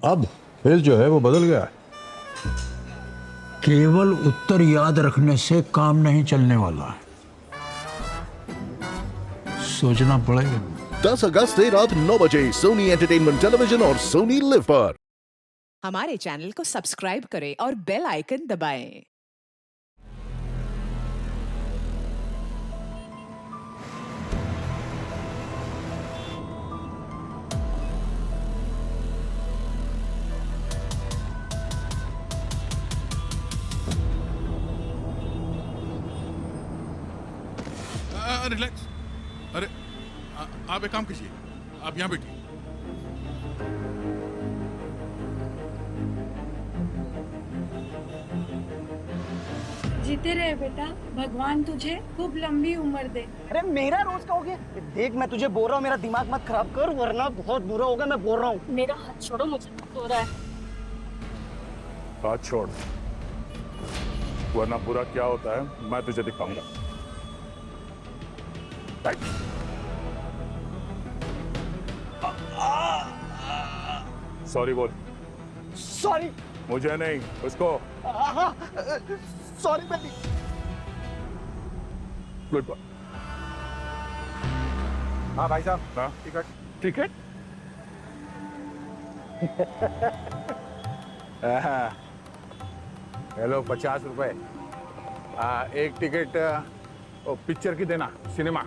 अब फिर जो है वो बदल गया है। केवल उत्तर याद रखने से काम नहीं चलने वाला है, सोचना पड़ेगा। 10 अगस्त से रात 9 बजे सोनी एंटरटेनमेंट टेलीविजन और सोनी लिव पर। हमारे चैनल को सब्सक्राइब करें और बेल आइकन दबाएं। रिलैक्स। अरे आप एक काम कीजिए, आप यहाँ बैठिए। जीते रहे बेटा, भगवान तुझे खूब लंबी उम्र दे। अरे मेरा रोज का हो गया। देख मैं तुझे बोल रहा हूँ, मेरा दिमाग मत खराब कर वरना बहुत बुरा होगा। मैं बोल रहा हूँ। मेरा हाथ छोड़ो, मुझे दर्द हो रहा है। हाथ छोड़, वरना बुरा क्या होता है मैं तुझे दिखाऊंगा। सॉरी बोल। सॉरी। मुझे नहीं, उसको। सॉरी बेटी। Good boy. हाँ भाई साहब, हाँ टिकट। टिकट। हेलो, 50 रुपए। एक टिकट वो पिक्चर की देना, सिनेमा,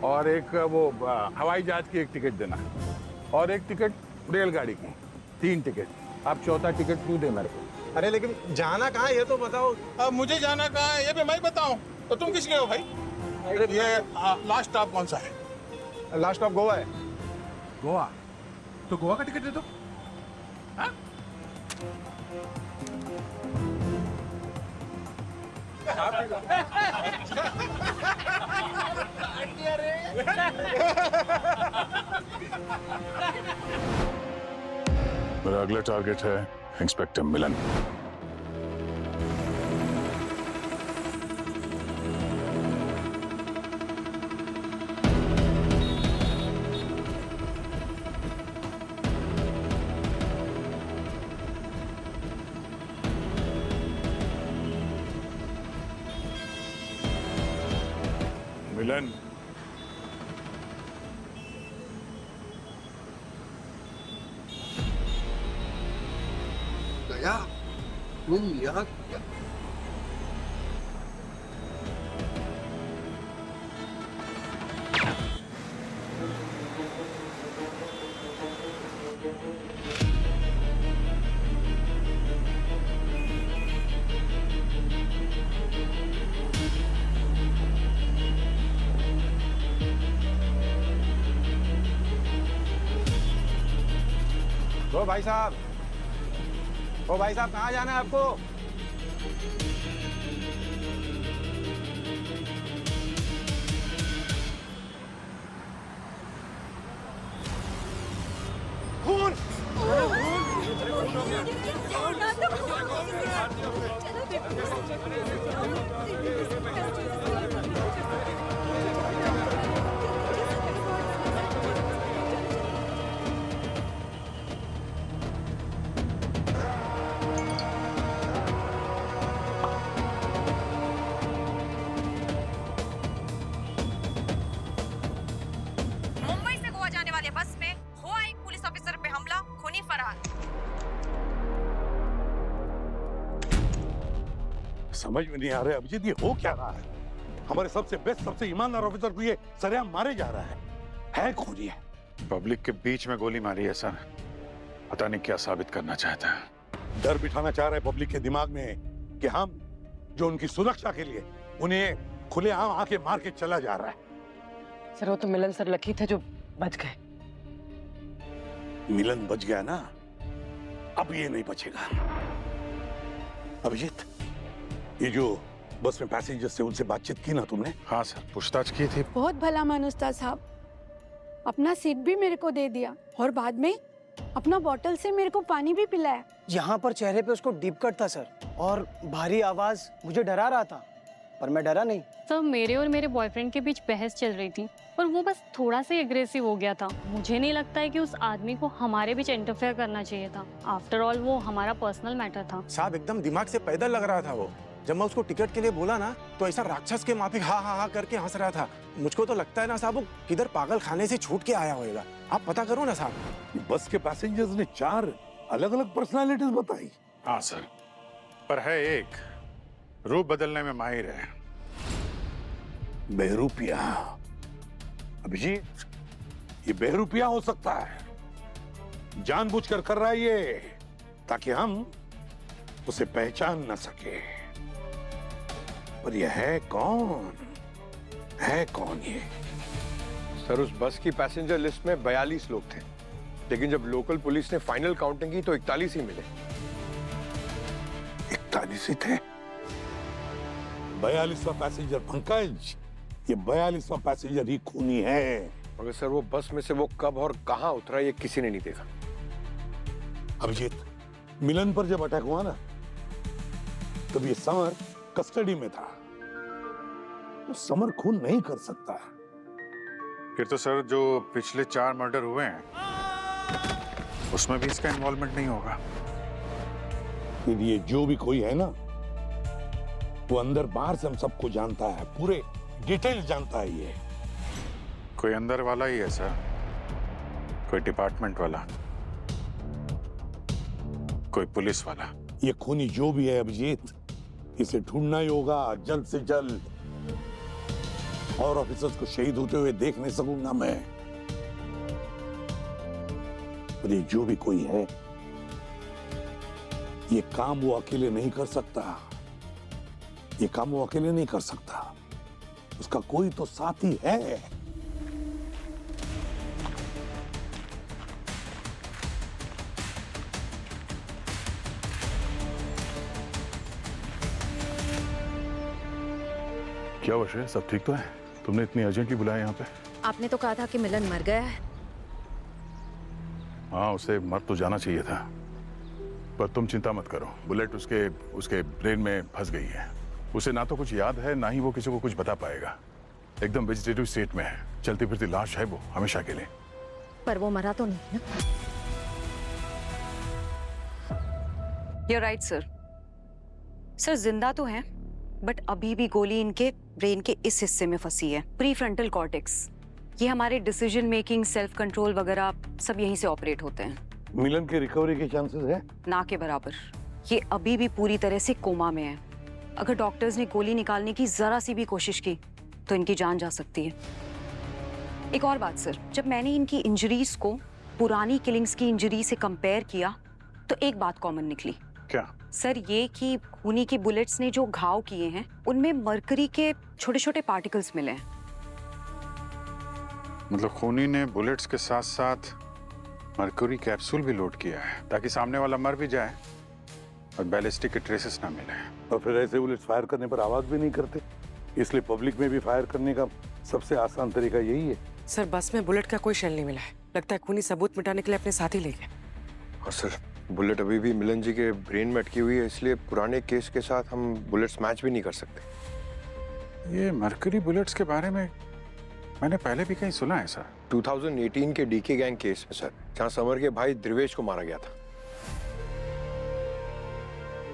और एक वो हवाई जहाज की एक टिकट देना, और एक टिकट रेलगाड़ी की। 3 टिकट। आप चौथा टिकट तू दे मेरे को। अरे लेकिन जाना कहाँ है ये तो बताओ। अब मुझे जाना कहाँ है ये भी मैं बताऊं? तो तुम किस लिए हो भाई? ये लास्ट स्टॉप कौन सा है? लास्ट ऑफ गोवा है। गोवा। तो गोवा का टिकट दे दो। हाँ? मेरा अगला टारगेट है इंस्पेक्टर मिलन। मिलन, दया, तुम यहाँ क्या? ओ भाई साहब, ओ भाई साहब, कहाँ जाना है आपको? खून। मुंबई से गोवा जाने वाले बस में हुआ एक पुलिस ऑफिसर पे हमला, खूनी फरार। समझ में नहीं आ रहा है अभिजीत, ये हो क्या रहा है? हमारे सबसे बेस्ट, सबसे ईमानदार ऑफिसर को ये सरेआम मारे जा रहा है कौन ये? पब्लिक के बीच में गोली मारी है सर। पता नहीं क्या साबित करना चाहता है। डर बिठाना चाह रहे पब्लिक के दिमाग में कि हम जो उनकी सुरक्षा के लिए उन्हें खुलेआम आके मार के चला जा रहा है। सर वो तो मिलन सर लकी थे जो बच गए। मिलन बच गया ना, अब ये नहीं बचेगा। अभिजीत, ये जो बस में पैसेंजर्स से उनसे बातचीत की ना तुमने? हाँ सर, पूछताछ की थी। बहुत भला मानुस था साहब, अपना सीट भी मेरे को दे दिया और बाद में अपना बोतल से मेरे को पानी भी पिलाया। यहाँ पर चेहरे पे उसको डीप कट था सर, और भारी आवाज मुझे डरा रहा था। पर मैं डरा नहीं। सर मेरे और मेरे बॉयफ्रेंड के बीच बहस चल रही थी और वो बस थोड़ा सा एग्रेसिव हो गया था। मुझे नहीं लगता है कि उस आदमी को हमारे बीच इंटरफेयर करना चाहिए था। आफ्टर ऑल वो हमारा पर्सनल मैटर था। साहब एकदम दिमाग से पैदल लग रहा था वो। जब मैं उसको टिकट के लिए बोला ना तो ऐसा राक्षस के माफिक हा हा हा करके हंस रहा था। मुझको तो लगता है ना साहब वो किधर पागल खाने से छूट के आया होगा। आप पता करो ना साहब। बस के पैसेंजर्स ने 4 अलग-अलग पर्सनालिटीज बताई। हाँ सर, पर है एक रूप बदलने में माहिर है। बहरूपिया। अभिजीत, ये बहरूपिया हो सकता है, जानबूझकर कर रहा है ये ताकि हम उसे पहचान न सके। पर ये है कौन? है कौन ये? सर उस बस की पैसेंजर लिस्ट में 42 लोग थे, लेकिन जब लोकल पुलिस ने फाइनल काउंटिंग की तो 41 ही मिले। 41 ही थे। 42वां पैसेंजर पंकज, ये 42वां पैसेंजर ही खूनी है। मगर सर वो बस में से वो कब और कहां उतरा ये किसी ने नहीं देखा। अभिजीत, मिलन पर जब अटैक हुआ ना तब ये समर कस्टडी में था। तो समर खून नहीं कर सकता। फिर तो सर जो पिछले 4 मर्डर हुए हैं उसमें भी इसका इन्वॉल्वमेंट नहीं होगा। फिर ये जो भी कोई है ना वो अंदर बाहर से हम सबको जानता है, पूरे डिटेल जानता है। ये कोई अंदर वाला ही है सर, कोई डिपार्टमेंट वाला, कोई पुलिस वाला। ये खूनी जो भी है अभिजीत, इसे ढूंढना ही होगा जल्द से जल्द। और ऑफिसर्स को शहीद होते हुए देख नहीं सकूंगा मैं। और ये जो भी कोई है, ये काम वो अकेले नहीं कर सकता। ये काम वो अकेले नहीं कर सकता, उसका कोई तो साथी है। क्या वश है? सब ठीक तो है? तुमने इतनी अर्जेंटली बुलाया यहाँ पे? आपने तो कहा था कि मिलन मर गया है। हाँ, उसे मर तो जाना चाहिए था, पर तुम चिंता मत करो। बुलेट उसके ब्रेन में फंस गई है। उसे ना तो कुछ याद है, ना ही वो किसी को कुछ बता पाएगा। एकदम वेजिटेटिव स्टेट में है, चलती फिरती लाश है वो हमेशा के लिए। पर वो मरा तो नहीं ना? You're right, sir. सर जिंदा तो है, बट अभी भी गोली इनके ब्रेन के इस हिस्से में फंसी है, प्रीफ्रंटल कॉर्टेक्स। ये हमारे डिसीजन मेकिंग, सेल्फ कंट्रोल वगैरह सब यहीं से ऑपरेट होते हैं। मिलन के रिकवरी के चांसेस है? ना के बराबर। ये अभी भी पूरी तरह से कोमा में है। अगर डॉक्टर्स ने गोली निकालने की जरा सी भी कोशिश की तो इनकी जान जा सकती है। एक और बात सर, जब मैंने इनकी इंजरीज को पुरानी किलिंग्स की इंजरी से कंपेयर किया तो एक बात कॉमन निकली। क्या? सर ये कि खूनी की बुलेट्स ने जो घाव किए हैं उनमें मरकरी के छोटे छोटे पार्टिकल्स मिले हैं। मतलब खूनी ने बुलेट्स के साथ साथ मरकरी कैप्सूल भी लोड किया है ताकि सामने वाला मर भी जाए और बैलिस्टिक के ट्रेसेस ना मिले। और फिर ऐसे बुलेट्स फायर करने पर आवाज भी नहीं करते, इसलिए पब्लिक में भी फायर करने का सबसे आसान तरीका यही है। सर बस में बुलेट का कोई शेल नहीं मिला है, लगता है खूनी सबूत मिटाने के लिए अपने साथ ही ले गए। और सर बुलेट अभी भी मिलन जी के ब्रेन में अटकी हुई है, इसलिए पुराने केस के साथ हम बुलेट्स मैच भी नहीं कर सकते। ये मरकरी बुलेट्स के बारे में मैंने पहले भी कहीं सुना है सर। 2018 के डीके गैंग केस में सर, जहाँ समर के भाई द्रिवेश को मारा गया था।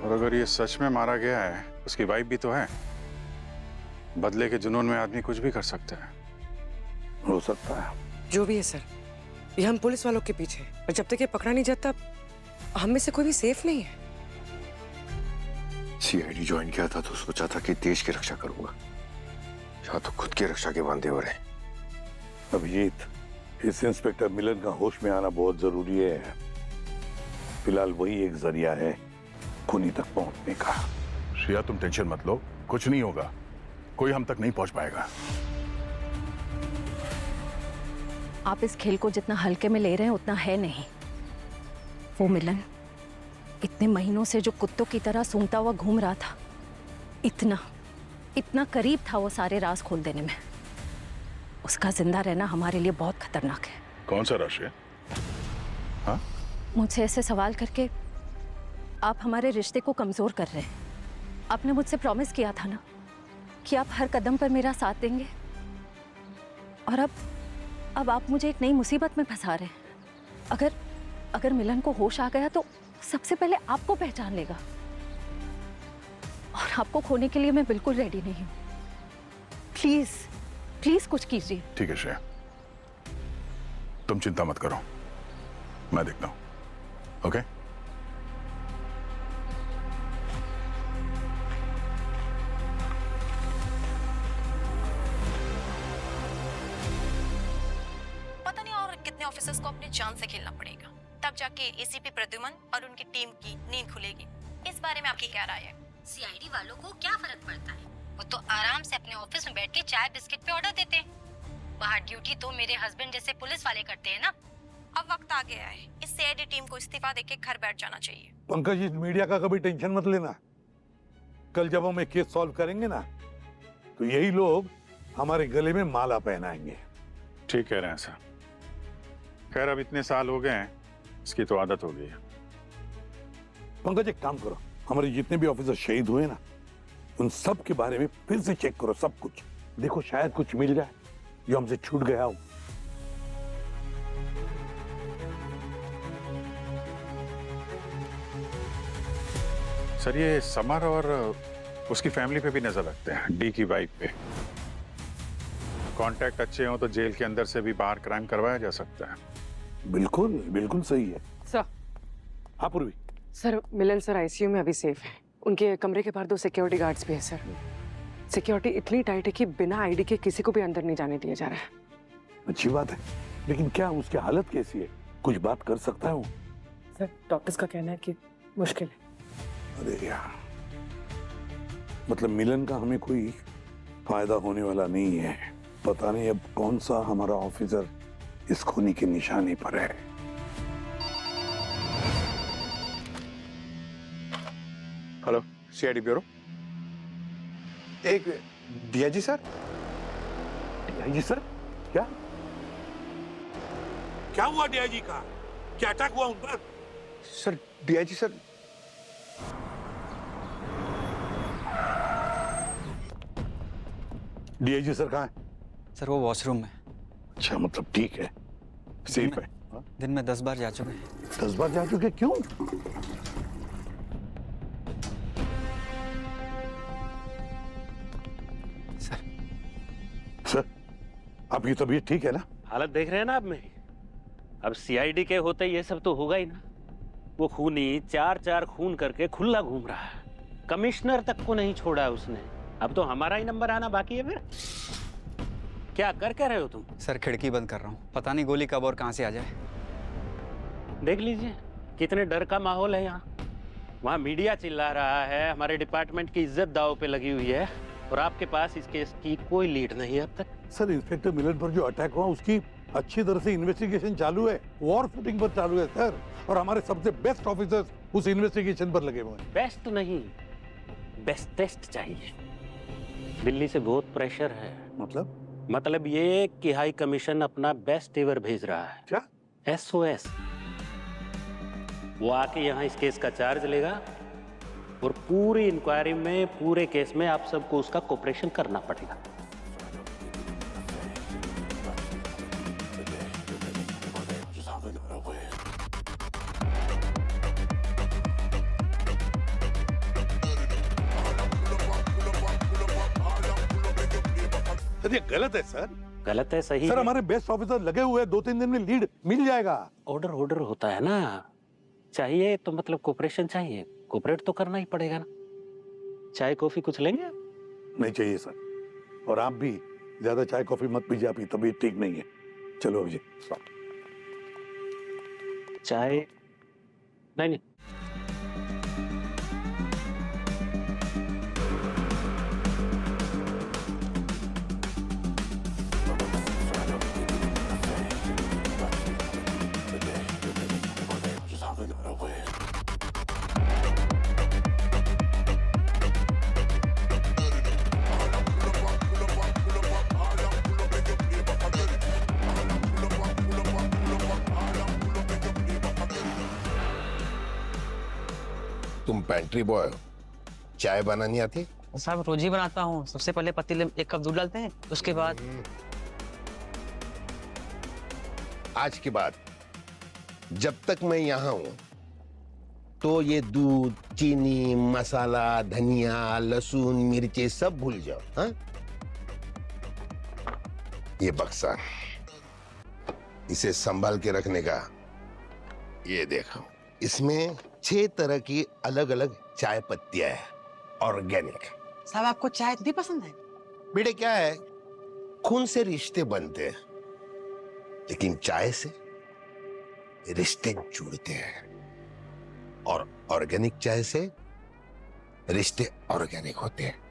और अगर ये सच में मारा गया है, उसकी वाइफ भी तो है। बदले के जुनून में आदमी कुछ भी कर सकता है। हो सकता है। जो भी है सर, ये हम पुलिस वालों के पीछे, और जब तक ये पकड़ा नहीं जाता हम में से कोई भी सेफ नहीं है। सीआईडी ज्वाइन किया था तो सोचा था कि देश की रक्षा करूंगा, या तो खुद की रक्षा के वांदे हो रहे। अभिजीत, इस इंस्पेक्टर मिलन का होश में आना बहुत जरूरी है। फिलहाल वही एक जरिया है खूनी तक पहुंचने का। श्रेया तुम टेंशन मत लो, कुछ नहीं होगा, कोई हम तक नहीं पहुंच पाएगा। आप इस खेल को जितना हल्के में ले रहे हैं उतना है नहीं। वो मिलन इतने महीनों से जो कुत्तों की तरह सूंघता हुआ घूम रहा था, इतना करीब था वो सारे राज खोल देने में। उसका जिंदा रहना हमारे लिए बहुत खतरनाक है। कौन सा राज है? हाँ? मुझसे ऐसे सवाल करके आप हमारे रिश्ते को कमजोर कर रहे हैं। आपने मुझसे प्रॉमिस किया था ना कि आप हर कदम पर मेरा साथ देंगे। और अब आप मुझे एक नई मुसीबत में फंसा रहे हैं। अगर मिलन को होश आ गया तो सबसे पहले आपको पहचान लेगा, और आपको खोने के लिए मैं बिल्कुल रेडी नहीं हूं। प्लीज प्लीज कुछ कीजिए। ठीक है श्रेया, तुम चिंता मत करो, मैं देखता हूं। ओके? पता नहीं और कितने ऑफिसर्स को अपने जान से खेलना पड़ेगा, तब जाके एसीपी प्रद्युमन और उनकी टीम की नींद खुलेगी। इस बारे में आपकी क्या राय है? सीआईडी वालों को क्या फर्क पड़ता है? वो तो आराम से अपने ऑफिस में बैठ के चाय बिस्किट पे ऑर्डर देते हैं। बाहर ड्यूटी तो मेरे हस्बैंड जैसे पुलिस वाले करते हैं ना। अब वक्त आ गया है, इस सीआईडी टीम को इस्तीफा देके घर बैठ जाना चाहिए। पंकज, इस मीडिया का कभी टेंशन मत लेना। कल जब हम एक केस सॉल्व करेंगे ना, तो यही लोग हमारे गले में माला पहनाएंगे। ठीक कह रहे हैं सर। खैर, अब इतने साल हो गए हैं, इसकी तो आदत हो गई है। पंकज, एक काम करो, हमारे जितने भी ऑफिसर शहीद हुए ना, उन सब के बारे में फिर से चेक करो, सब कुछ देखो, शायद कुछ मिल जाए जो हमसे छूट गया हो। सर, ये समर और उसकी फैमिली पे भी नजर रखते हैं, डी की वाइफ पे। कांटेक्ट अच्छे हो तो जेल के अंदर से भी बाहर क्राइम करवाया जा सकता है। बिल्कुल बिल्कुल सही है सर। हाँ पूर्वी। सर, मिलन सर आईसीयू में अभी सेफ है। उनके कमरे के बाहर 2 सिक्योरिटी गार्ड्स भी है सर। सिक्योरिटी इतनी टाइट है कि बिना आईडी के किसी को भी अंदर नहीं जाने दिया जा रहा है। अच्छी बात है, लेकिन क्या उसकी हालत कैसी है? कुछ बात कर सकता है वो? सर, डॉक्टर्स का कहना है कि मुश्किल है। अरे यार, मतलब मिलन का हमें कोई फायदा होने वाला नहीं है। पता नहीं अब कौन सा हमारा ऑफिसर इस खूनी के निशाने पर है। Hello, CID bureau. एक डीआईजी सर। DIG sir? क्या क्या हुआ डीआईजी का? क्या अटैक हुआ उन पर? Sir, DIG sir. DIG sir कहाँ है? सर, वो वॉशरूम में। अच्छा, मतलब ठीक है, सेफ है। दिन में 10 बार जा चुके हैं। 10 बार जा चुके? क्यों? सर, आपकी तबीयत ठीक है ना? हालत देख रहे हैं ना आप मेरी। अब सीआईडी के होते ये सब तो होगा ही ना। वो खूनी 4 खून करके खुला घूम रहा है, कमिश्नर तक को नहीं छोड़ा उसने। अब तो हमारा ही नंबर आना बाकी है। फिर क्या कर रहे हो तुम? सर, खिड़की बंद कर रहा हूँ, पता नहीं गोली कब और कहां से आ जाए। देख लीजिए कितने डर का माहौल है यहाँ। वहाँ मीडिया चिल्ला रहा है, हमारे डिपार्टमेंट की इज्जत दांव पे लगी हुई है, और आपके पास इस केस की कोई लीड नहीं है अब तक। सर, इंस्पेक्टर मिलन पर जो अटैक हुआ उसकी अच्छी तरह से इन्वेस्टिगेशन चालू है, वॉर फुटिंग पर चालू है सर, और हमारे सबसे बेस्ट ऑफिसर्स उस इन्वेस्टिगेशन पर लगे हुए हैं। बेस्ट नहीं, बेस्टेस्ट चाहिए। दिल्ली से बहुत प्रेशर है। मतलब ये कि हाई कमीशन अपना बेस्ट एवर भेज रहा है। क्या? SOS। वो आके यहाँ इस केस का चार्ज लेगा, और पूरी इंक्वायरी में, पूरे केस में आप सबको उसका कोऑपरेशन करना पड़ेगा। ये गलत है सर। गलत है, सही सर, है। हमारे बेस्ट ऑफिसर लगे हुए हैं, 2-3 दिन में लीड मिल जाएगा। ऑर्डर होता है ना। चाहिए तो मतलब कोऑपरेशन चाहिए, कोऑपरेट तो करना ही पड़ेगा ना। चाय कॉफी कुछ लेंगे? नहीं चाहिए सर, और आप भी ज्यादा चाय कॉफी मत पीजिए, आपकी तबीयत ठीक नहीं है। चलो अभिजीत। चाय नहीं। तुम पेंट्री बॉय हो, चाय बनानी आती? साहब रोज ही बनाता हूँ। सबसे पहले पतीले में 1 कप दूध डालते हैं, उसके बाद आज के बाद जब तक मैं यहाँ हूं तो ये दूध, चीनी, मसाला, धनिया, लहसुन, मिर्ची सब भूल जाओ। हाँ? ये बक्सा, इसे संभाल के रखने का। ये देखो, इसमें 6 तरह की अलग अलग चाय पत्तियां है, ऑर्गेनिक। साहब आपको चाय इतनी पसंद है? बेटे क्या है, खून से रिश्ते बनते हैं, लेकिन चाय से रिश्ते जुड़ते हैं, और ऑर्गेनिक चाय से रिश्ते ऑर्गेनिक होते हैं।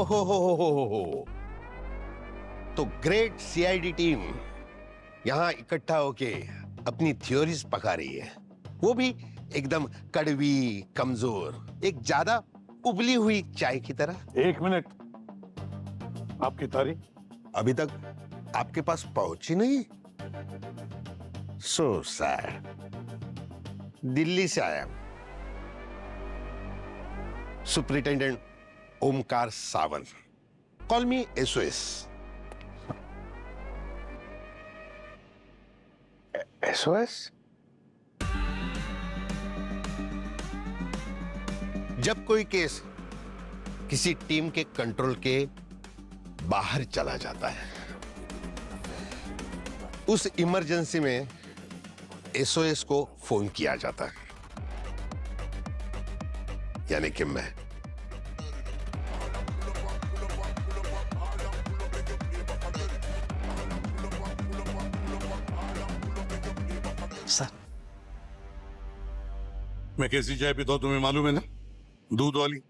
हो। तो ग्रेट सीआईडी टीम यहां इकट्ठा होके अपनी थ्योरीज पका रही है, वो भी एकदम कड़वी, कमजोर, एक ज्यादा उबली हुई चाय की तरह। 1 मिनट, आपकी तारीफ अभी तक आपके पास पहुंची नहीं? So sad. दिल्ली से आया सुपरिटेंडेंट ओमकार सावंत, कॉल मी SOS। SOS? जब कोई केस किसी टीम के कंट्रोल के बाहर चला जाता है, उस इमरजेंसी में SOS को फोन किया जाता है, यानी कि मैं। सर, मैं कैसी चाय पीता हूं तुम्हें मालूम है ना? दूध वाली।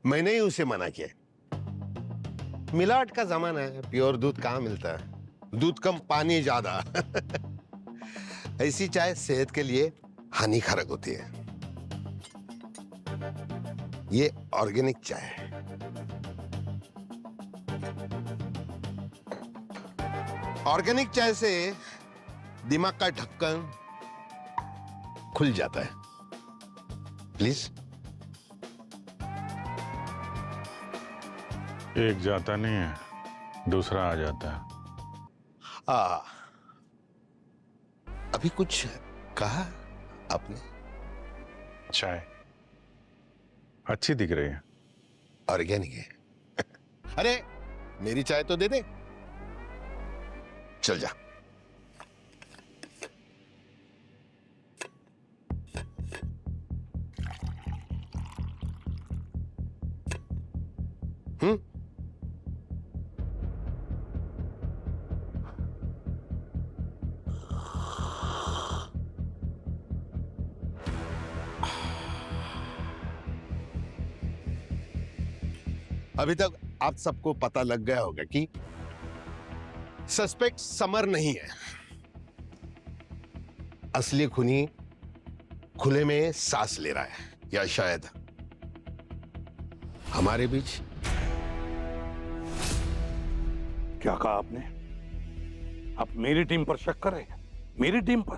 मैंने ही उसे मना किया। मिलावट का जमाना है, प्योर दूध कहां मिलता है? दूध कम, पानी ज्यादा। ऐसी चाय सेहत के लिए हानिकारक होती है। ये ऑर्गेनिक चाय है। ऑर्गेनिक चाय से दिमाग का ढक्कन खुल जाता है। प्लीज। एक जाता नहीं है, दूसरा आ जाता है। अभी कुछ कहा आपने? चाय अच्छी दिख रही है। ऑर्गेनिक है। अरे मेरी चाय तो दे दे। चल जा। अभी तक आप सबको पता लग गया होगा कि सस्पेक्ट समर नहीं है। असली खूनी खुले में सांस ले रहा है, या शायद हमारे बीच। क्या कहा आपने? आप मेरी टीम पर शक कर रहे हैं? मेरी टीम पर?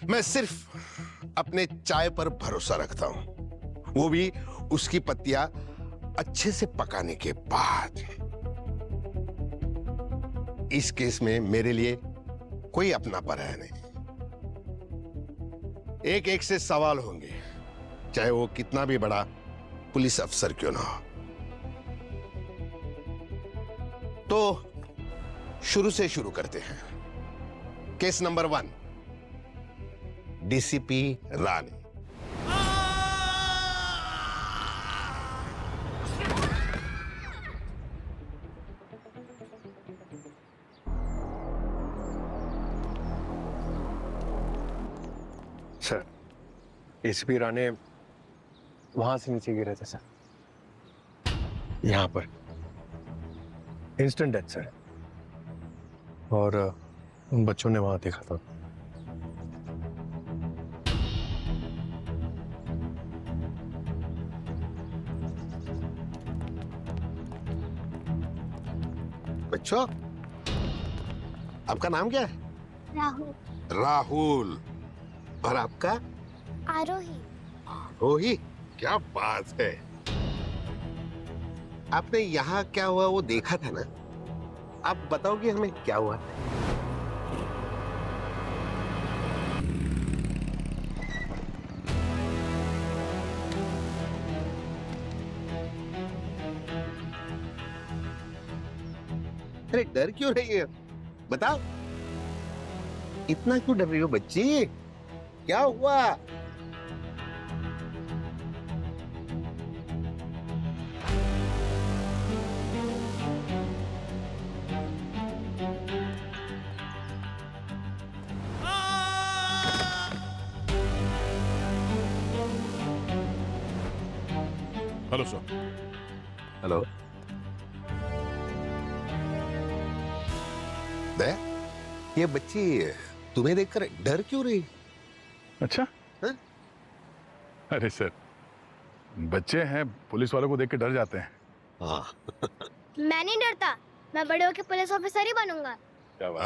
मैं सिर्फ अपने चाय पर भरोसा रखता हूं, वो भी उसकी पत्तियां अच्छे से पकाने के बाद। इस केस में मेरे लिए कोई अपना पराया नहीं। एक एक से सवाल होंगे, चाहे वो कितना भी बड़ा पुलिस अफसर क्यों ना हो। तो शुरू से शुरू करते हैं। केस नंबर 1, डीसीपी रानी। सर, एसीपी राणे वहां से नीचे गिरे थे सर। यहां पर इंस्टेंट डेथ सर, और उन बच्चों ने वहां देखा था। अच्छा, आपका नाम क्या है? राहुल। राहुल। और आपका? आरोही। रोही, क्या बात है। आपने यहाँ क्या हुआ वो देखा था ना? आप बताओगे हमें क्या हुआ? अरे डर क्यों रही है? बताओ, इतना क्यों डर रही हो बच्ची? क्या हुआ? Hello sir. हेलो। ये बच्ची तुम्हें देखकर डर क्यों रही? अच्छा? अरे सर, बच्चे हैं, पुलिस वालों को देख के डर जाते हैं। हाँ। मैं नहीं डरता, मैं बड़े होकर पुलिस ऑफिसर ही बनूंगा।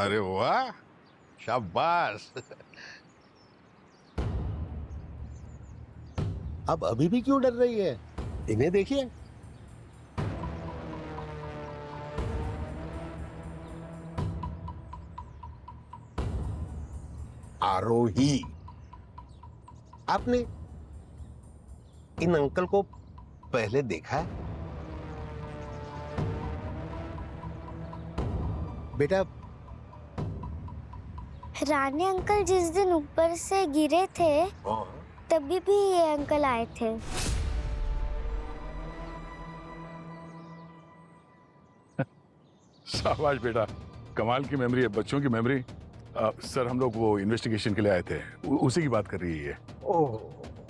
अरे वाह, शाबाश। अब अभी भी क्यों डर रही है? इन्हें देखिए। आरोही, आपने इन अंकल को पहले देखा है? बेटा, रानी अंकल जिस दिन ऊपर से गिरे थे तभी भी ये अंकल आए थे। शाबाश बेटा, कमाल की मेमोरी है, बच्चों की मेमोरी। सर, हम लोग वो इन्वेस्टिगेशन के लिए आए थे, उसी की बात कर रही है। ओह,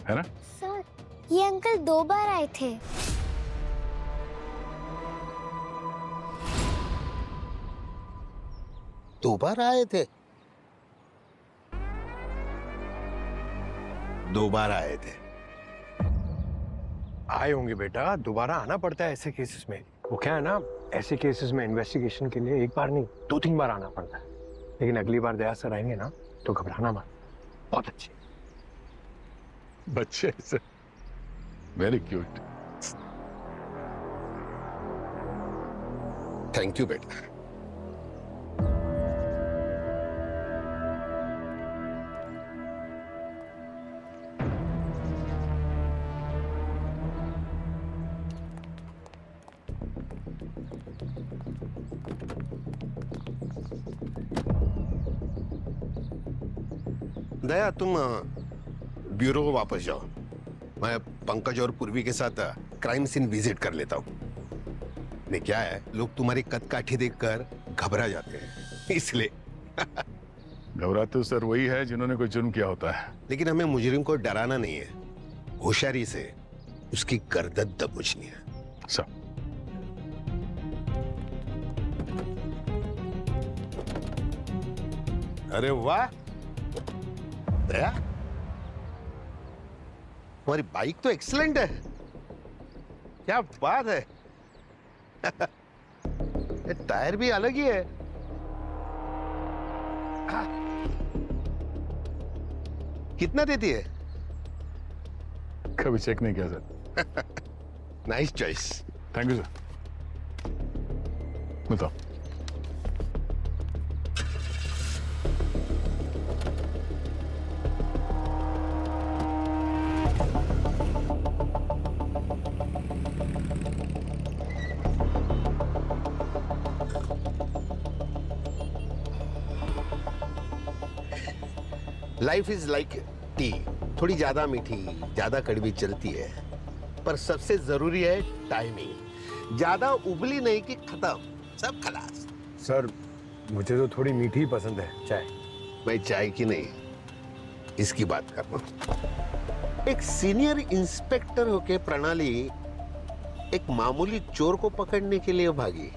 है ना? सर, ये अंकल 2 बार आए थे। दो बार आए थे? 2 बार आए थे? आए होंगे बेटा, दोबारा आना पड़ता है ऐसे केसेस में। वो क्या है ना, ऐसे केसेस में इन्वेस्टिगेशन के लिए 1 बार नहीं 2-3 बार आना पड़ता है। लेकिन अगली बार दया सर आएंगे ना तो घबराना मत। बहुत अच्छे बच्चे sir, very cute. Thank you बेटा। दया, तुम ब्यूरो वापस जाओ। मैं पंकज और पूर्वी के साथ क्राइम सीन विजिट कर लेता हूँ। नहीं, क्या है, लोग तुम्हारी कदकाठी देखकर घबरा जाते हैं, इसलिए। घबराते तो सर वही है जिन्होंने कोई जुर्म किया होता है। लेकिन हमें मुजरिम को डराना नहीं है, होशियारी से उसकी गर्दन दबोचनी है। सब अरे वाह दया, तुम्हारी बाइक तो एक्सीलेंट है। क्या बात है। ये टायर भी अलग ही है। कितना देती है? कभी चेक नहीं किया sir. Nice choice. Thank you sir. बताओ। लाइफ इज लाइक टी, थोड़ी ज्यादा मीठी ज्यादा कड़वी चलती है, पर सबसे जरूरी है टाइमिंग। ज्यादा उबली नहीं कि खत्म, सब खलास। सर, मुझे तो थोड़ी मीठी पसंद है चाय। मैं चाय की नहीं, इसकी बात कर रहा हूं। एक सीनियर इंस्पेक्टर होके प्रणाली एक मामूली चोर को पकड़ने के लिए भागी।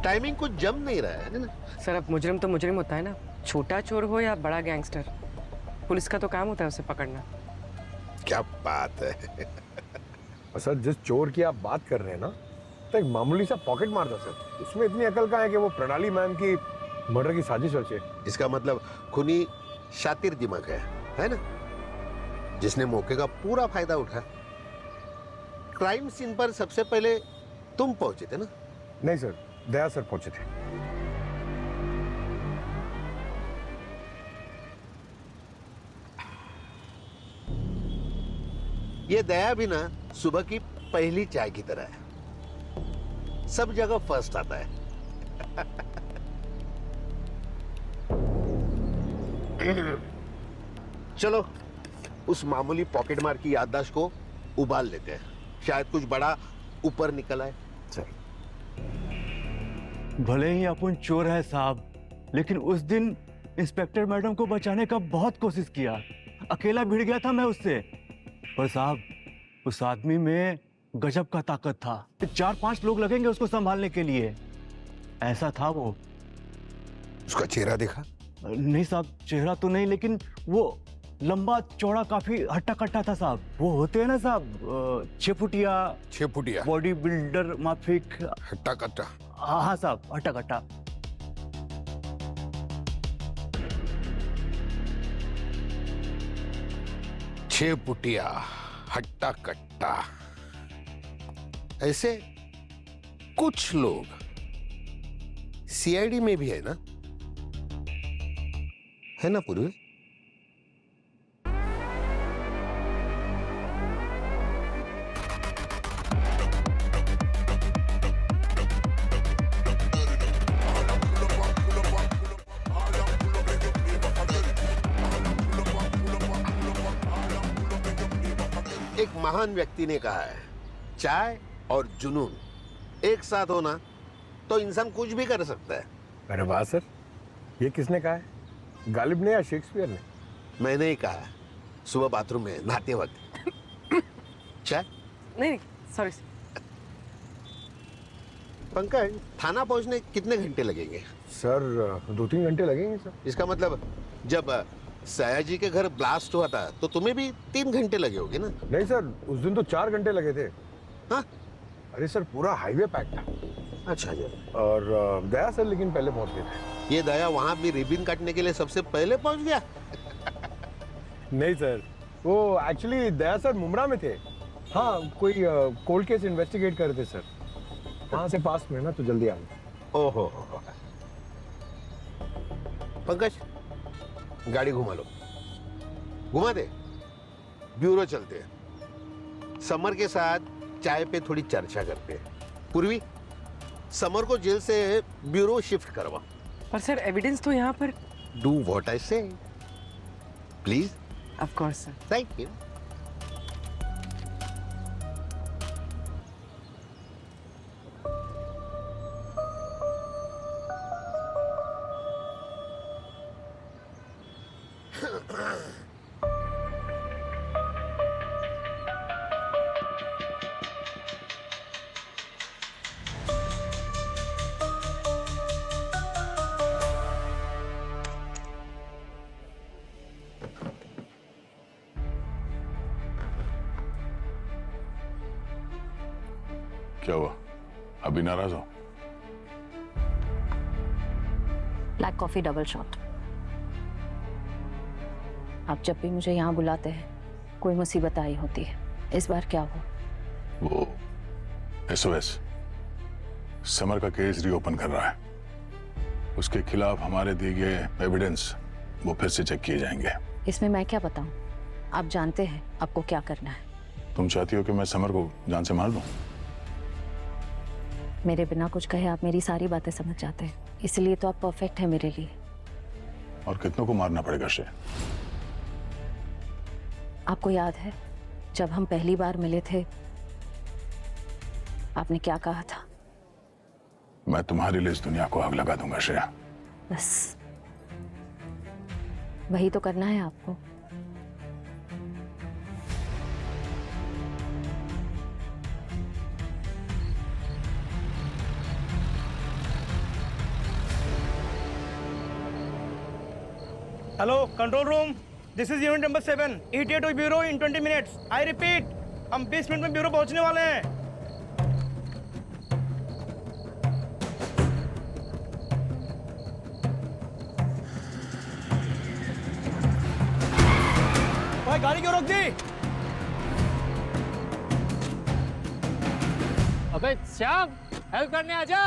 टाइमिंग कुछ जम नहीं रहा है ना? सर, अब मुजरिम तो मुजरिम होता है ना, छोटा चोर हो या बड़ा गैंगस्टर, पुलिस का तो काम होता है उसे पकड़ना। क्या बात है। सर, जिस चोर की आप बात कर रहे हैं ना, तो एक मामूली सा पॉकेट मार था सर, उसमें इतनी अकल कहाँ है कि वो प्रणाली मैम की मर्डर की साजिश रचे। इसका मतलब खूनी शातिर दिमाग है ना, जिसने मौके का पूरा फायदा उठाया। क्राइम सीन पर सबसे पहले तुम पहुंचे थे ना? नहीं सर, दया सर पहुंचे थे। ये दया भी ना सुबह की पहली चाय की तरह है, सब जगह फर्स्ट आता है। चलो उस मामूली पॉकेट मार की याददाश्त को उबाल लेते हैं, शायद कुछ बड़ा ऊपर निकल आए। सर भले ही अपन चोर है साहब, लेकिन उस दिन इंस्पेक्टर मैडम को बचाने का बहुत कोशिश किया। अकेला भिड़ गया था मैं उससे, पर साहब उस आदमी में गजब का ताकत था। 4-5 लोग लगेंगे उसको संभालने के लिए, ऐसा था वो। उसका चेहरा देखा? नहीं साहब, चेहरा तो नहीं, लेकिन वो लंबा चौड़ा काफी हट्टा कट्टा था साहब। वो होते हैं ना साहब 6 फुटिया बॉडी बिल्डर माफिक, हट्टा कट्टा। हाँ साहब, हट्टा कट्टा। छह फुटिया हट्टा कट्टा, ऐसे कुछ लोग सीआईडी में भी है ना पूर्वी? एक महान व्यक्ति ने कहा है, चाय और जुनून एक साथ होना तो इंसान कुछ भी कर सकता है। अरे वाह सर, ये किसने कहा है? गालिब ने या शेक्सपियर ने? मैंने ही कहा, सुबह बाथरूम में नहाते वक्त। चाय? नहीं, सॉरी। पंकज, थाना पहुंचने कितने घंटे लगेंगे? सर 2-3 घंटे लगेंगे सर। इसका मतलब जब सयाजी के घर ब्लास्ट हुआ था तो तुम्हें भी 3 घंटे लगे होंगे ना? नहीं सर, उस दिन तो 4 घंटे लगे थे। हाँ? अरे सर पूरा हाईवे पैक था। अच्छा जी। और दया सर लेकिन पहले पहुंच गए थे। ये दया वहां भी रिबन काटने के लिए सबसे पहले पहुंच गया? नहीं सर, वो एक्चुअली दया सर मुमरा में थे। हाँ, कोई कोल्ड केस इन्वेस्टिगेट कर रहे थे सर, वहां से पास में ना, तो जल्दी आ गए। ओहो। पंकज, गाड़ी घुमा लो। घुमा दे, ब्यूरो चलते हैं। समर के साथ चाय पे थोड़ी चर्चा करते हैं। पूर्वी, समर को जेल से ब्यूरो शिफ्ट करवा। पर सर एविडेंस तो यहाँ पर। डू व्हाट आई से please. Of course sir. Thank you. क्या हुआ, अभी नाराज हो? Black coffee double shot. आप जब भी मुझे यहाँ बुलाते हैं कोई मुसीबत आई होती है, इस बार क्या हुआ? वो एसओएस समर का केस रीओपन कर रहा है, उसके खिलाफ हमारे दिए गए एविडेंस वो फिर से चेक किए जाएंगे। इसमें मैं क्या बताऊं? आप जानते हैं आपको क्या करना है। तुम चाहती हो कि मैं समर को जान से मार दूं? मेरे बिना कुछ कहे आप मेरी सारी बातें समझ जाते हैं, इसलिए तो आप परफेक्ट हैं मेरे लिए। और कितनों को मारना पड़ेगा श्रेय? आपको याद है जब हम पहली बार मिले थे आपने क्या कहा था? मैं तुम्हारे लिए इस दुनिया को आग लगा दूंगा श्रेया। बस वही तो करना है आपको। Hello control room, this is unit number 7, ETA to bureau in 20 minutes. I repeat, हम 20 मिनट में ब्यूरो पहुंचने वाले हैं। गाड़ी क्यों रोक दी? अबे श्याम, हेल्प करने आजा।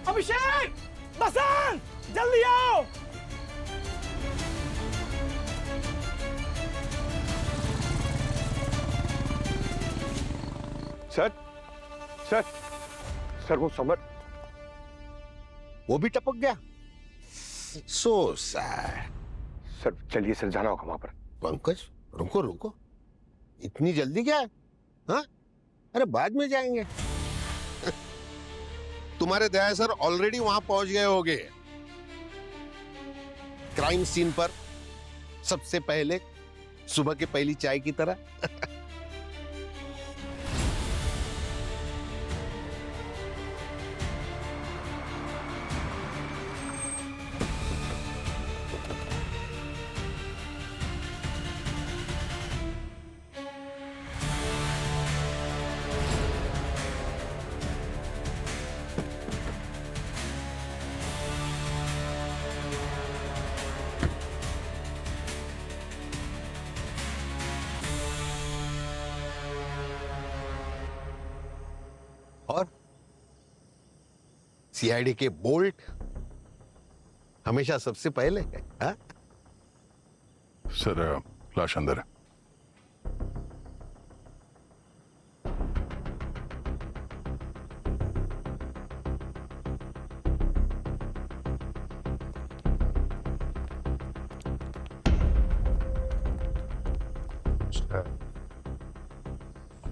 अभिषेक, बसंत, जल्दी आओ। सर सर सर वो समर वो भी टपक गया। So sad. सर चलिए सर, जाना होगा वहां पर। पंकज रुको रुको, इतनी जल्दी क्या है? हाँ अरे बाद में जाएंगे। तुम्हारे दया सर ऑलरेडी वहां पहुंच गए होंगे। क्राइम सीन पर सबसे पहले सुबह की पहली चाय की तरह। और सीआईडी के बोल्ट हमेशा सबसे पहले है। हाँ? सर लाश अंदर है।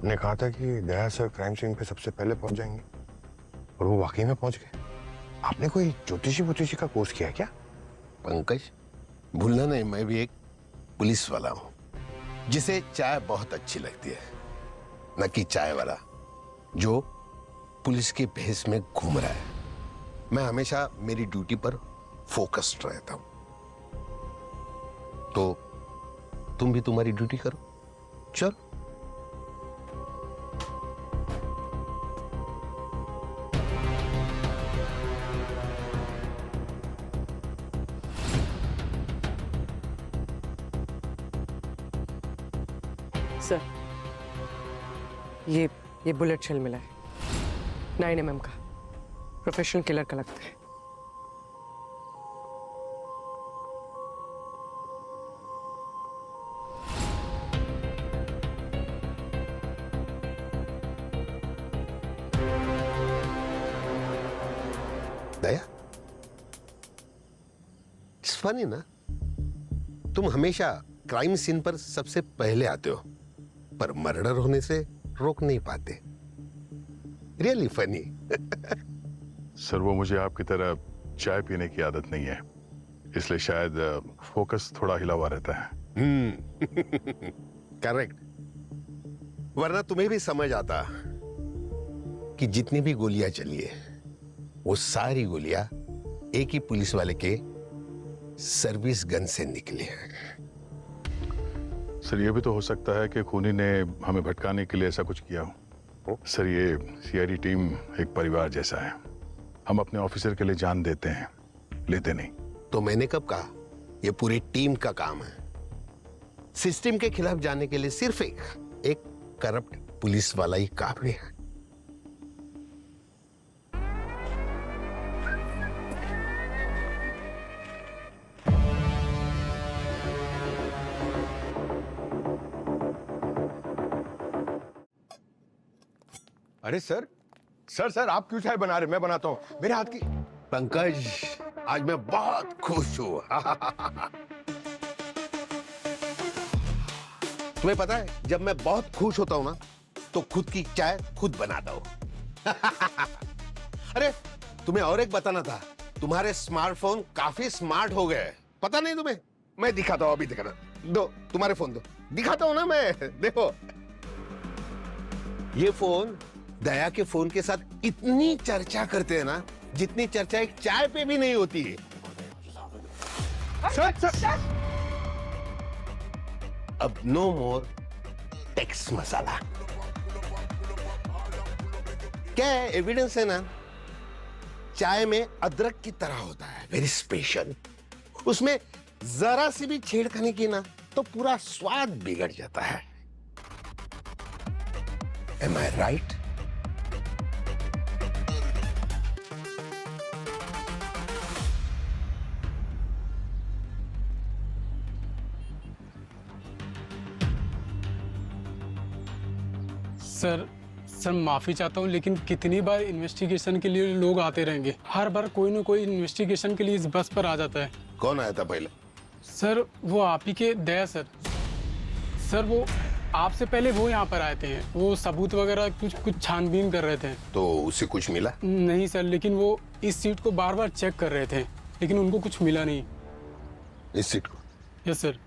ने कहा था कि दया सर क्राइम सीन पे सबसे पहले पहुंच जाएंगे और वो वाकई में पहुंच गए। आपने कोई ज्योतिषी का कोर्स किया है क्या? पंकज भूलना नहीं, मैं भी एक पुलिस वाला हूं जिसे चाय बहुत अच्छी लगती है, न कि चाय वाला जो पुलिस के भेष में घूम रहा है। मैं हमेशा मेरी ड्यूटी पर फोकस्ड रहता हूं। तो तुम भी तुम्हारी ड्यूटी करो। चलो। सर ये बुलेट शेल मिला है, 9 mm का, प्रोफेशनल किलर का लगता है। दया, इट्स फनी ना, तुम हमेशा क्राइम सीन पर सबसे पहले आते हो पर मर्डर होने से रोक नहीं पाते। Really funny. सर वो मुझे आपकी तरह चाय पीने की आदत नहीं है, इसलिए शायद फोकस थोड़ा हिला हुआ रहता है। करेक्ट। वरना तुम्हें भी समझ आता कि जितनी भी गोलियां चली है वो सारी गोलियां एक ही पुलिस वाले के सर्विस गन से निकली है। सर ये भी तो हो सकता है कि खूनी ने हमें भटकाने के लिए ऐसा कुछ किया हो। सर ये सीआईडी टीम एक परिवार जैसा है, हम अपने ऑफिसर के लिए जान देते हैं, लेते नहीं। तो मैंने कब कहा ये पूरी टीम का काम है? सिस्टम के खिलाफ जाने के लिए सिर्फ एक करप्ट पुलिस वाला ही काफी है। अरे सर सर सर आप क्यों चाय बना रहे? मैं बनाता हूँ, मेरे हाथ की। पंकज, आज मैं बहुत खुश हूं। तुम्हें पता है, जब मैं बहुत खुश होता हूं ना, तो खुद की चाय खुद बनाता हूं। अरे तुम्हें और एक बताना था, तुम्हारे स्मार्टफोन काफी स्मार्ट हो गए। पता नहीं तुम्हें? मैं दिखाता हूं, अभी दिखाना दो, तुम्हारे फोन दो, दिखाता हूं ना मैं। देखो, ये फोन दया के फोन के साथ इतनी चर्चा करते हैं ना, जितनी चर्चा एक चाय पे भी नहीं होती है। सर। अब नो मोर टेक्स्ट मसाला। क्या है, एविडेंस है ना, चाय में अदरक की तरह होता है, वेरी स्पेशल। उसमें जरा सी भी छेड़खानी की ना, तो पूरा स्वाद बिगड़ जाता है। Am I right? सर माफी चाहता हूँ, लेकिन कितनी बार इन्वेस्टिगेशन के लिए लोग आते रहेंगे? हर बार कोई ना कोई इन्वेस्टिगेशन के लिए इस बस पर आ जाता है। कौन आया था पहले? सर वो आप ही के दया सर। सर वो आपसे पहले वो यहाँ पर आए थे, वो सबूत वगैरह कुछ छानबीन कर रहे थे। तो उससे कुछ मिला? नहीं सर, लेकिन वो इस सीट को बार बार चेक कर रहे थे, लेकिन उनको कुछ मिला नहीं। इस सीट को? Yes sir.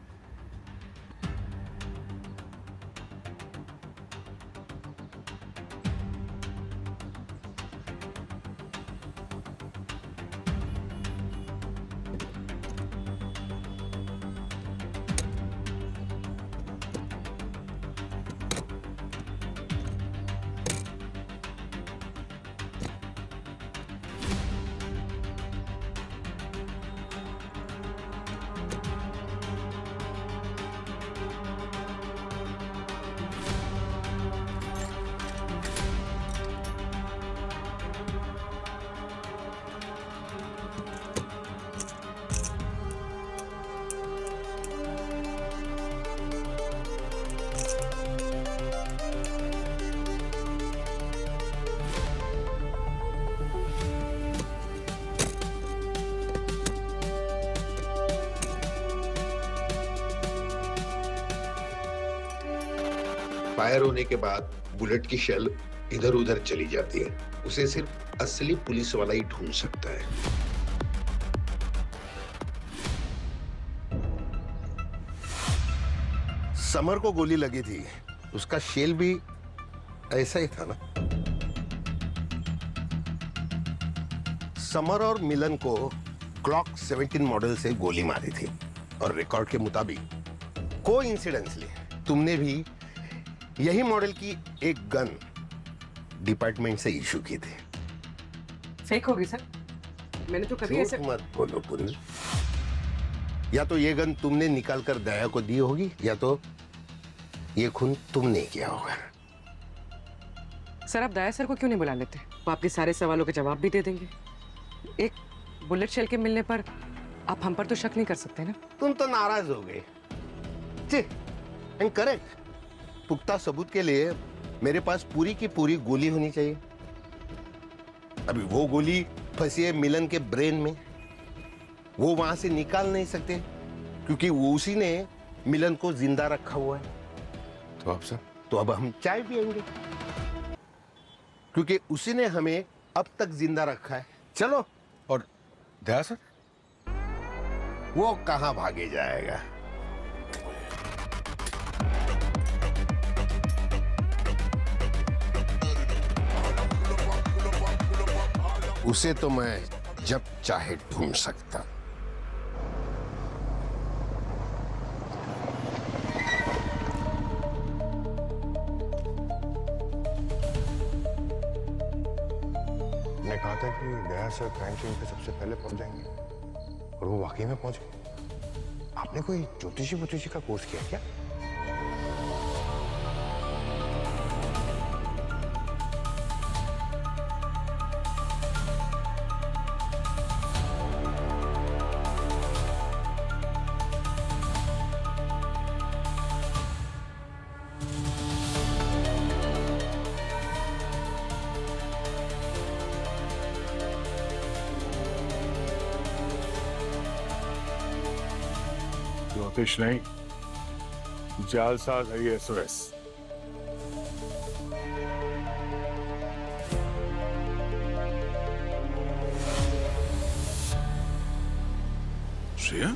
फायर होने के बाद बुलेट की शेल इधर उधर चली जाती है। उसे सिर्फ असली पुलिस वाला ही ढूंढ सकता है। समर को गोली लगी थी, उसका शेल भी ऐसा ही था ना। समर और मिलन को ग्लॉक 17 मॉडल से गोली मारी थी, और रिकॉर्ड के मुताबिक कोइंसिडेंटली तुमने भी यही मॉडल की एक गन डिपार्टमेंट से इशू की थी। फेक होगी सर, मैंने तो कभी ऐसे मत बोलो पुनी। या तो ये गन तुमने निकाल कर दया को दी होगी, या तो ये खून तुमने किया होगा। सर आप दया सर को क्यों नहीं बुला लेते? वो आपके सारे सवालों के जवाब भी दे देंगे। एक बुलेट शेल के मिलने पर आप हम पर तो शक नहीं कर सकते ना? तुम तो नाराज हो गए। करेक्ट। पुख्ता सबूत के लिए मेरे पास पूरी की पूरी गोली होनी चाहिए। अभी वो गोली फंसी है मिलन के ब्रेन में, वो वहां से निकाल नहीं सकते, क्योंकि वो उसी ने मिलन को जिंदा रखा हुआ है। तो आप सर? तो अब हम चाय पियेंगे, क्योंकि उसी ने हमें अब तक जिंदा रखा है। चलो। और दया सर? वो कहां भागे जाएगा? उसे तो मैं जब चाहे ढूंढ सकता। ने कहा था कि दया सर क्राइम सीन पे सबसे पहले पहुंच जाएंगे, और वो वाकई में पहुंच गए। आपने कोई ज्योतिषी का कोर्स किया क्या? ज्योतिष नहीं, जालसाज है ये SOS। Shreya?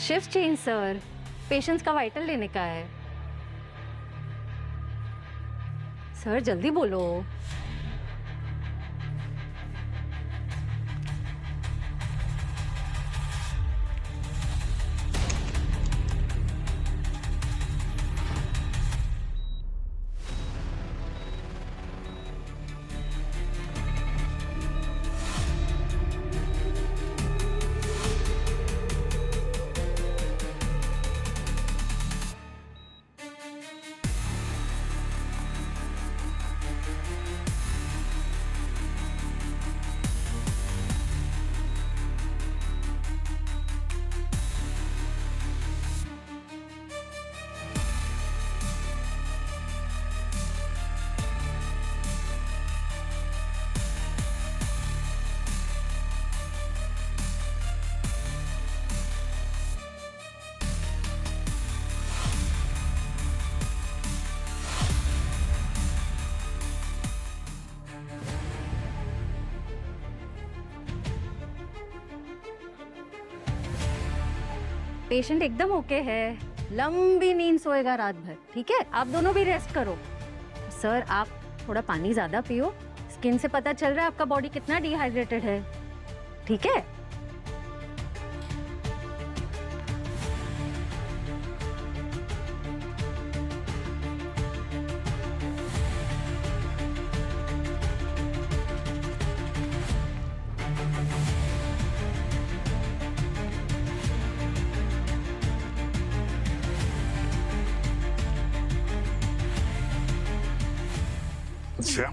Shift change sir, patients का वाइटल लेने का है। सर जल्दी बोलो। पेशेंट एकदम ओके है, लंबी नींद सोएगा रात भर। ठीक है, आप दोनों भी रेस्ट करो। सर आप थोड़ा पानी ज्यादा पियो, स्किन से पता चल रहा है आपका बॉडी कितना डिहाइड्रेटेड है। ठीक है, श्रेया,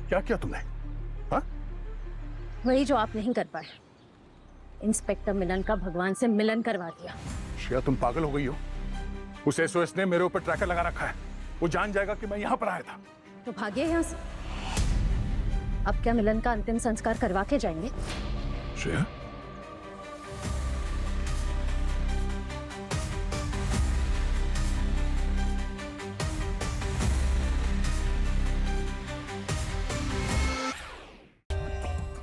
क्या किया तुमने? हाँ? वही जो आप नहीं कर पाए। इंस्पेक्टर मिलन का भगवान से मिलन करवा दिया। श्रेया तुम पागल हो गई हो। उस SOS ने मेरे ऊपर ट्रैकर लगा रखा है। वो जान जाएगा कि मैं यहाँ पर आया था। तो भागिए यहाँ से। अब क्या मिलन का अंतिम संस्कार करवा के जाएंगे? Shreya?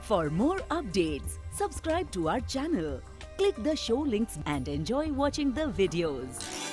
For more updates, subscribe to our channel, click the show links and enjoy watching the videos.